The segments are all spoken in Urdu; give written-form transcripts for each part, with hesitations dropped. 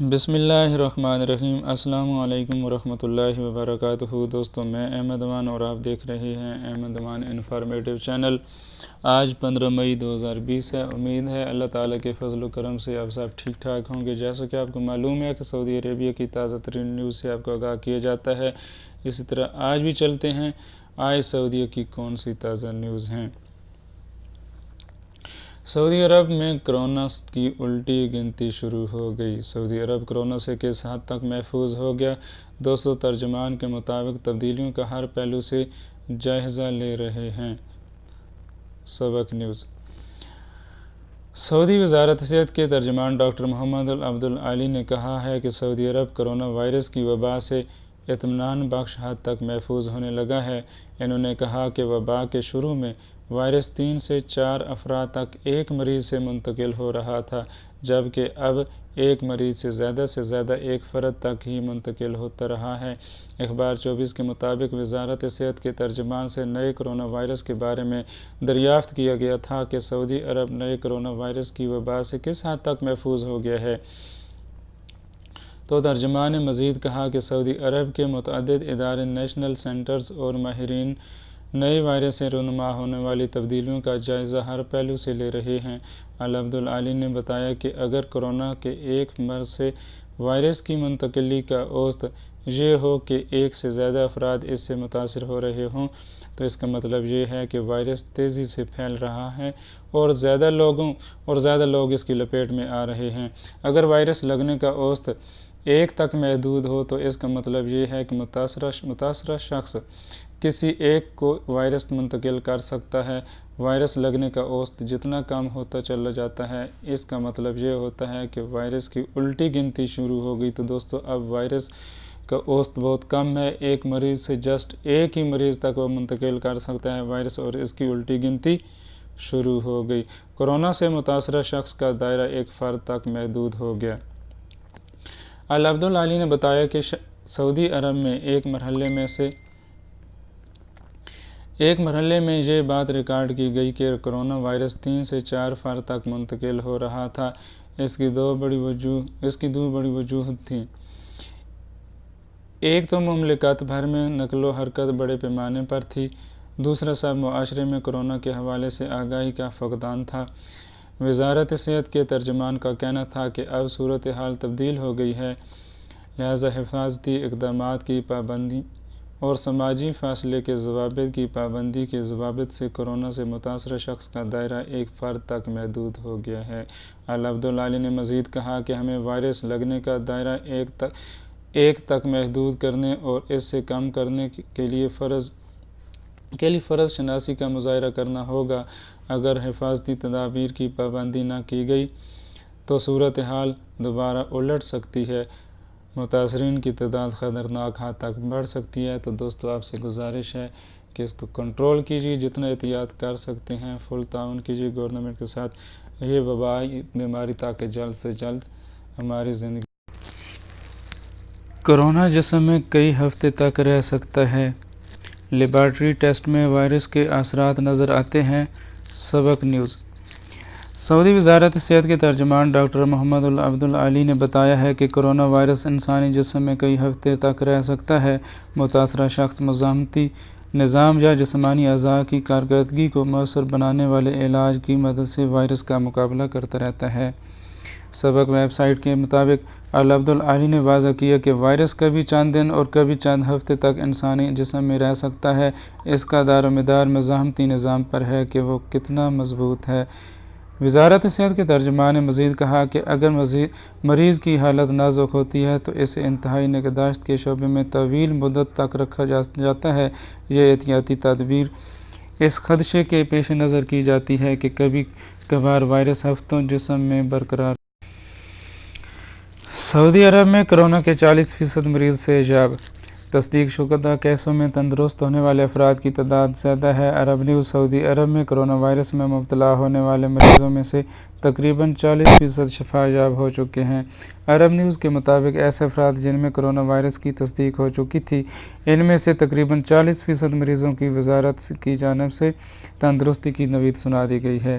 بسم اللہ الرحمن الرحیم۔ السلام علیکم ورحمۃ اللہ وبرکاتہ۔ دوستو، میں احمد امان اور آپ دیکھ رہے ہیں احمد امان انفارمیٹیو چینل۔ آج 15 مئی 2020 ہے۔ امید ہے اللہ تعالیٰ کے فضل و کرم سے آپ سب ٹھیک ٹھاک ہوں گے۔ جیسا کہ آپ کو معلوم ہے کہ سعودی عربیہ کی تازہ ترین نیوز سے آپ کو آگاہ کیا جاتا ہے، اسی طرح آج بھی چلتے ہیں آج سعودیہ کی کون سی تازہ نیوز ہیں۔ سعودی عرب میں کرونا کی الٹی گنتی شروع ہو گئی۔ سعودی عرب کرونا سے کس حد تک محفوظ ہو گیا؟ دوستو، ترجمان کے مطابق تبدیلیوں کا ہر پہلو سے جائزہ لے رہے ہیں۔ سبق نیوز۔ سعودی وزارت صحت کے ترجمان ڈاکٹر محمد عبد العالی نے کہا ہے کہ سعودی عرب کرونا وائرس کی وبا سے اطمینان بخش حد تک محفوظ ہونے لگا ہے۔ انہوں نے کہا کہ وبا کے شروع میں وائرس 3 سے 4 افراد تک ایک مریض سے منتقل ہو رہا تھا، جبکہ اب ایک مریض سے زیادہ ایک فرد تک ہی منتقل ہوتا رہا ہے۔ اخبار 24 کے مطابق وزارت صحت کے ترجمان سے نئے کرونا وائرس کے بارے میں دریافت کیا گیا تھا کہ سعودی عرب نئے کرونا وائرس کی وبا سے کس حد تک محفوظ ہو گیا ہے، تو ترجمان نے مزید کہا کہ سعودی عرب کے متعدد ادارے، نیشنل سینٹرز اور ماہرین نئے وائرس سے رونما ہونے والی تبدیلیوں کا جائزہ ہر پہلو سے لے رہے ہیں۔ عبد العالی نے بتایا کہ اگر کورونا کے ایک مرض سے وائرس کی منتقلی کا اوسط یہ ہو کہ ایک سے زیادہ افراد اس سے متاثر ہو رہے ہوں، تو اس کا مطلب یہ ہے کہ وائرس تیزی سے پھیل رہا ہے اور زیادہ لوگ اس کی لپیٹ میں آ رہے ہیں۔ اگر وائرس لگنے کا اوسط 1 تک محدود ہو تو اس کا مطلب یہ ہے کہ متاثرہ شخص کسی ایک کو وائرس منتقل کر سکتا ہے۔ وائرس لگنے کا اوسط جتنا کم ہوتا چلا جاتا ہے، اس کا مطلب یہ ہوتا ہے کہ وائرس کی الٹی گنتی شروع ہو گئی۔ تو دوستو، اب وائرس کا اوسط بہت کم ہے، ایک مریض سے جسٹ ایک ہی مریض تک وہ منتقل کر سکتا ہے وائرس، اور اس کی الٹی گنتی شروع ہو گئی۔ کورونا سے متاثرہ شخص کا دائرہ ایک فرد تک محدود ہو گیا۔ عبد العالی نے بتایا کہ سعودی عرب میں ایک مرحلے میں یہ بات ریکارڈ کی گئی کہ کرونا وائرس 3 سے 4 فرد تک منتقل ہو رہا تھا۔ اس کی دو بڑی وجوہات تھیں۔ ایک تو مملکت بھر میں نقل و حرکت بڑے پیمانے پر تھی، دوسرا سب معاشرے میں کورونا کے حوالے سے آگاہی کا فقدان تھا۔ وزارت صحت کے ترجمان کا کہنا تھا کہ اب صورتحال تبدیل ہو گئی ہے، لہذا حفاظتی اقدامات کی پابندی اور سماجی فاصلے کے ضوابط کی پابندی کے ضوابط سے کورونا سے متاثرہ شخص کا دائرہ ایک فرد تک محدود ہو گیا ہے۔ عبد العالی نے مزید کہا کہ ہمیں وائرس لگنے کا دائرہ ایک تک محدود کرنے اور اس سے کم کرنے کے لیے فرض شناسی کا مظاہرہ کرنا ہوگا۔ اگر حفاظتی تدابیر کی پابندی نہ کی گئی تو صورتحال دوبارہ الٹ سکتی ہے، متاثرین کی تعداد خطرناک حد تک بڑھ سکتی ہے۔ تو دوستو، آپ سے گزارش ہے کہ اس کو کنٹرول کیجیے، جتنا احتیاط کر سکتے ہیں فل تعاون کیجیے گورنمنٹ کے ساتھ، یہ وبائی بیماری تاکہ جلد سے جلد ہماری زندگی۔ کورونا جسم میں کئی ہفتے تک رہ سکتا ہے، لیبارٹری ٹیسٹ میں وائرس کے اثرات نظر آتے ہیں۔ سبق نیوز۔ سعودی وزارت صحت کے ترجمان ڈاکٹر محمد عبد العالی نے بتایا ہے کہ کورونا وائرس انسانی جسم میں کئی ہفتے تک رہ سکتا ہے۔ متاثرہ شخص مزاحمتی نظام یا جسمانی اعضاء کی کارکردگی کو مؤثر بنانے والے علاج کی مدد سے وائرس کا مقابلہ کرتا رہتا ہے۔ سبق ویب سائٹ کے مطابق عبد العالی نے واضح کیا کہ وائرس کبھی چند دن اور کبھی چند ہفتے تک انسانی جسم میں رہ سکتا ہے۔ اس کا دار و مدار مزاحمتی نظام پر ہے کہ وہ کتنا مضبوط ہے۔ وزارت صحت کے ترجمان نے مزید کہا کہ اگر مریض کی حالت نازک ہوتی ہے تو اسے انتہائی نگہداشت کے شعبے میں طویل مدت تک رکھا جاتا ہے۔ یہ احتیاطی تدابیر اس خدشے کے پیش نظر کی جاتی ہے کہ کبھی کبھار وائرس ہفتوں جسم میں برقرار۔ سعودی عرب میں کورونا کے 40% مریض صحتیاب۔ تصدیق شدہ کیسوں میں تندرست ہونے والے افراد کی تعداد زیادہ ہے۔ عرب نیوز۔ سعودی عرب میں کورونا وائرس میں مبتلا ہونے والے مریضوں میں سے تقریباً 40% شفا یاب ہو چکے ہیں۔ عرب نیوز کے مطابق ایسے افراد جن میں کورونا وائرس کی تصدیق ہو چکی تھی، ان میں سے تقریباً 40% مریضوں کی وزارت کی جانب سے تندرستی کی نوید سنا دی گئی ہے۔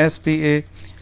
SPA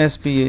SPA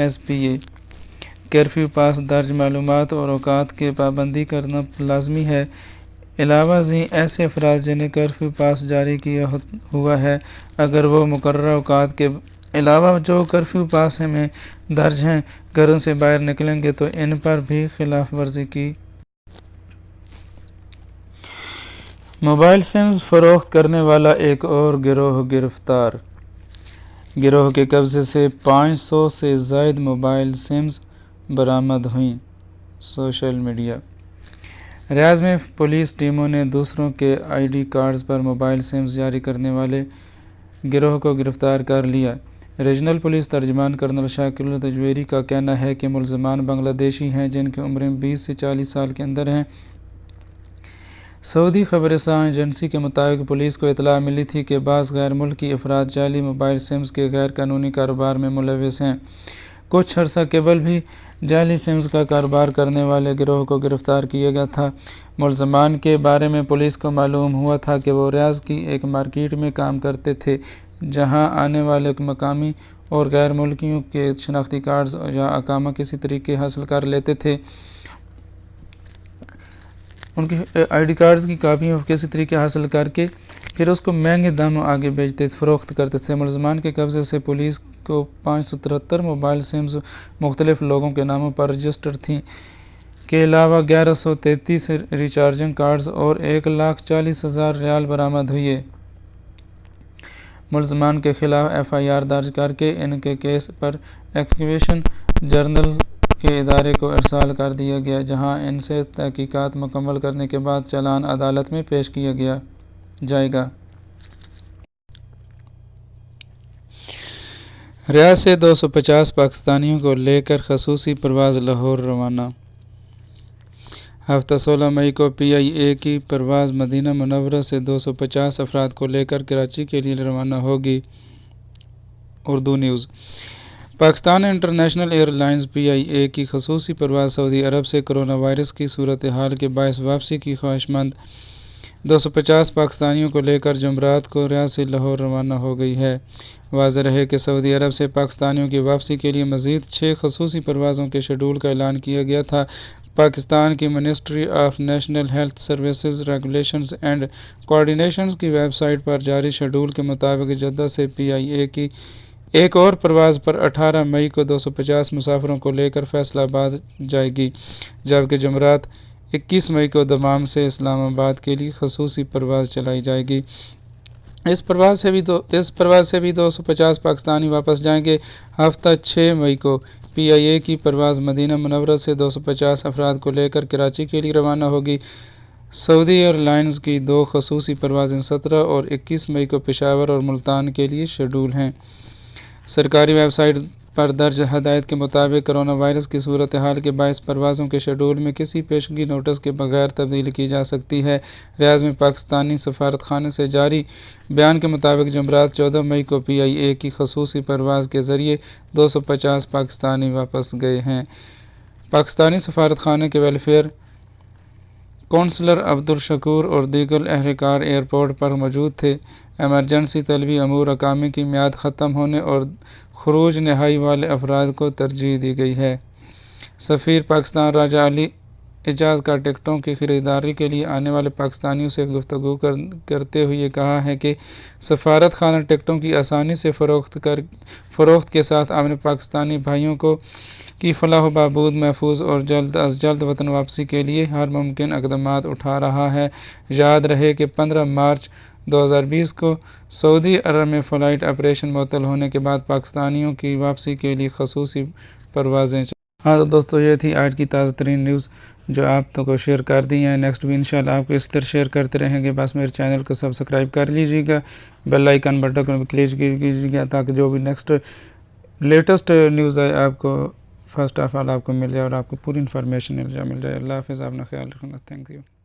SPA کرفیو پاس درج معلومات اور اوقات کی پابندی کرنا لازمی ہے۔ علاوہ ازیں ایسے افراد جنہیں کرفیو پاس جاری کیا ہوا ہے، اگر وہ مقررہ اوقات کے علاوہ جو کرفیو پاس میں درج ہیں گھروں سے باہر نکلیں گے تو ان پر بھی خلاف ورزی کی۔ موبائل سمز فروخت کرنے والا ایک اور گروہ گرفتار۔ گروہ کے قبضے سے 500 سے زائد موبائل سمز برآمد ہوئیں۔ Social media. ریاض میں پولیس ٹیموں نے دوسروں کے آئی ڈی کارڈز پر موبائل سمز جاری کرنے والے گروہ کو گرفتار کر لیا۔ ریجنل پولیس ترجمان کرنل شاکر تجویری کا کہنا ہے کہ ملزمان بنگلہ دیشی ہیں جن کی عمریں 20 سے 40 سال کے اندر ہیں۔ سعودی خبررساں ایجنسی کے مطابق پولیس کو اطلاع ملی تھی کہ بعض غیر ملکی افراد جعلی موبائل سمز کے غیر قانونی کاروبار میں ملوث ہیں۔ کچھ عرصہ قبل بھی جعلی سمز کا کاروبار کرنے والے گروہ کو گرفتار کیا گیا تھا۔ ملزمان کے بارے میں پولیس کو معلوم ہوا تھا کہ وہ ریاض کی ایک مارکیٹ میں کام کرتے تھے جہاں آنے والے مقامی اور غیر ملکیوں کے شناختی کارڈز یا اقامہ کسی طریقے حاصل کر لیتے تھے۔ ان کے آئی ڈی کارڈز کی کاپیاں کسی طریقے حاصل کر کے پھر اس کو مہنگے داموں آگے بیچتے فروخت کرتے تھے۔ ملزمان کے قبضے سے پولیس کو 573 موبائل سمز مختلف لوگوں کے ناموں پر رجسٹرڈ تھیں کے علاوہ 1133 ریچارجنگ کارڈز اور 1,40,000 ریال برآمد ہوئے۔ ملزمان کے خلاف ایف آئی آر درج کر کے ان کے کیس پر ایکسیکیوشن جنرل کے ادارے کو ارسال کر دیا گیا جہاں ان سے تحقیقات مکمل کرنے کے بعد چالان عدالت میں پیش کیا جائے گا۔ ریاض سے 250 پاکستانیوں کو لے کر خصوصی پرواز لاہور روانہ۔ ہفتہ 16 مئی کو پی آئی اے کی پرواز مدینہ منورہ سے 250 افراد کو لے کر کراچی کے لیے روانہ ہوگی۔ Urdu news. Pakistan international airlines P I A کی خصوصی پرواز سعودی عرب سے کرونا وائرس کی صورتحال کے باعث واپسی کی خواہشمند 250 پاکستانیوں کو لے کر جمعرات کو ریاض سے لاہور روانہ ہو گئی ہے۔ واضح رہے کہ سعودی عرب سے پاکستانیوں کی واپسی کے لیے مزید 6 خصوصی پروازوں کے شیڈول کا اعلان کیا گیا تھا۔ پاکستان کی ministry of national health services regulations and coordination کی ویب سائٹ پر جاری شیڈول کے مطابق جدہ سے پی آئی اے کی ایک اور پرواز پر 18 مئی کو 250 مسافروں کو لے کر فیصل آباد جائے گی، جبکہ جمعرات 21 مئی کو دمام سے اسلام آباد کے لیے خصوصی پرواز چلائی جائے گی۔ اس پرواز سے بھی 250 پاکستانی واپس جائیں گے۔ ہفتہ 6 مئی کو پی آئی اے کی پرواز مدینہ منورہ سے 250 افراد کو لے کر کراچی کے لیے روانہ ہوگی۔ سعودی ایئر لائنز کی 2 خصوصی پروازیں 17 اور 21 مئی کو پشاور اور ملتان کے لیے شیڈول ہیں۔ سرکاری ویب سائٹ پر درج ہدایت کے مطابق کرونا وائرس کی صورتحال کے باعث پروازوں کے شیڈول میں کسی پیشگی نوٹس کے بغیر تبدیلی کی جا سکتی ہے۔ ریاض میں پاکستانی سفارت خانے سے جاری بیان کے مطابق جمعرات 14 مئی کو پی آئی اے کی خصوصی پرواز کے ذریعے 250 پاکستانی واپس گئے ہیں۔ پاکستانی سفارت خانے کے ویلفیئر کونسلر عبدالشکور اور دیگر اہلکار ایئرپورٹ پر موجود تھے۔ ایمرجنسی طلبی امور اقامے کی میعاد ختم ہونے اور خروج نہائی والے افراد کو ترجیح دی گئی ہے۔ سفیر پاکستان راجہ علی اعجاز کا ٹکٹوں کی خریداری کے لیے آنے والے پاکستانیوں سے گفتگو کرتے ہوئے کہا ہے کہ سفارت خانہ ٹکٹوں کی آسانی سے فروخت کے ساتھ اپنے پاکستانی بھائیوں کی فلاح و بہبود محفوظ اور جلد از جلد وطن واپسی کے لیے ہر ممکن اقدامات اٹھا رہا ہے۔ یاد رہے کہ 15 مارچ 2020 کو سعودی عرب میں فلائٹ آپریشن معطل ہونے کے بعد پاکستانیوں کی واپسی کے لیے خصوصی پروازیں تو دوستو یہ تھی آج کی تازہ ترین نیوز جو آپ کو شیئر کر دی ہیں۔ نیکسٹ بھی انشاءاللہ آپ کو اس طرح شیئر کرتے رہیں گے۔ بس میرے چینل کو سبسکرائب کر لیجیے گا، بیل آئیکن بٹن کو کلک کیجیے گا تاکہ جو بھی نیکسٹ لیٹسٹ نیوز ہے آپ کو فرسٹ آف آل آپ کو مل جائے اور آپ کو پوری انفارمیشن مل جائے۔ اللہ حافظ، آپ نے خیال رکھنا، تھینک یو۔